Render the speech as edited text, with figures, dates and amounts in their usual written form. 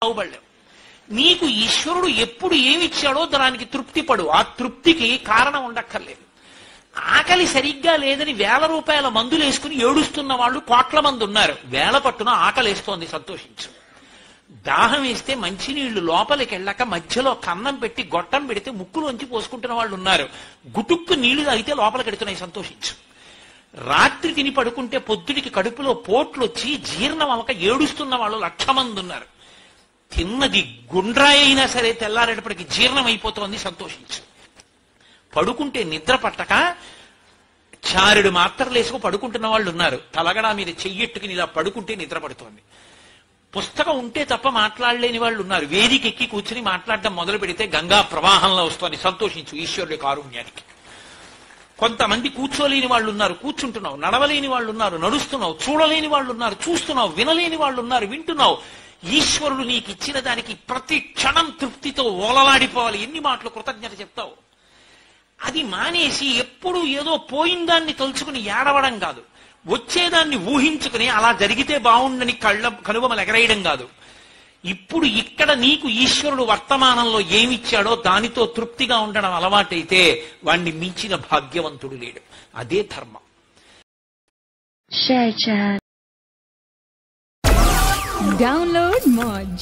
బాగుపడలేవు. నీకు ఈశ్వరుడు ఎప్పుడు ఏమిచ్చాడో దానికి తృప్తి పడు. ఆ తృప్తికి కారణం ఉండక్కర్లేదు. ఆకలి సరిగ్గా లేదని 1000 రూపాయల మందులు వేసుకుని ఏడుస్తున్న వాళ్ళు కోట్ల మంది ఉన్నారు. వేల పట్టున ఆకలేస్తోంది, సంతోషించు. దాహం వేస్తే మంచినీళ్లు లోపలికి వెళ్ళక మధ్యలో కన్నం పెట్టి గొట్టం పెడితే ముక్కులోంచి పోసుకుంటున్న వాళ్ళు ఉన్నారు. గుటుక్కు నీళ్లు తాగితే లోపలికి ఎడుతున్నాయి, సంతోషించు. రాత్రి తిని పడుకుంటే పొద్దుడికి కడుపులో పోట్లు వచ్చి జీర్ణం అవ్వక ఏడుస్తున్న వాళ్ళు 1,00,000 మంది ఉన్నారు. తిన్నది గుండ్రాయి అయినా సరే తెల్లారేటప్పటికి జీర్ణం అయిపోతోంది, సంతోషించు. పడుకుంటే నిద్ర పట్టక చారుడు మాత్రలు వేసుకు పడుకుంటున్న వాళ్ళు ఉన్నారు. తలగడా మీద చెయ్యెట్టుకుని ఇలా పడుకుంటే నిద్ర పడుతోంది. పుస్తకం ఉంటే తప్ప మాట్లాడలేని వాళ్ళు ఉన్నారు. వేదికెక్కి కూర్చుని మాట్లాడడం మొదలు పెడితే గంగా ప్రవాహంలో వస్తోంది, సంతోషించు ఈశ్వరుడి కారుణ్యానికి. కొంతమంది కూర్చోలేని వాళ్ళు ఉన్నారు, కూర్చుంటున్నావు. నడవలేని వాళ్ళు ఉన్నారు, నడుస్తున్నావు. చూడలేని వాళ్ళు ఉన్నారు, చూస్తున్నావు. వినలేని వాళ్ళు ఉన్నారు, వింటున్నావు. ఈశ్వరుడు నీకు ఇచ్చిన దానికి ప్రతి క్షణం తృప్తితో ఓలలాడిపోవాలి. ఎన్ని మాటలు కృతజ్ఞత చెప్తావు. అది మానేసి ఎప్పుడు ఏదో పోయిందాన్ని తలుచుకుని ఏడవడం కాదు, వచ్చేదాన్ని ఊహించుకుని అలా జరిగితే బాగుండని కనుబొమలు ఎగరేయడం కాదు. ఇప్పుడు ఇక్కడ నీకు ఈశ్వరుడు వర్తమానంలో ఏమిచ్చాడో దానితో తృప్తిగా ఉండడం అలవాటైతే వాణ్ణి మించిన భాగ్యవంతుడు లేడు. అదే ధర్మం. Download Moj.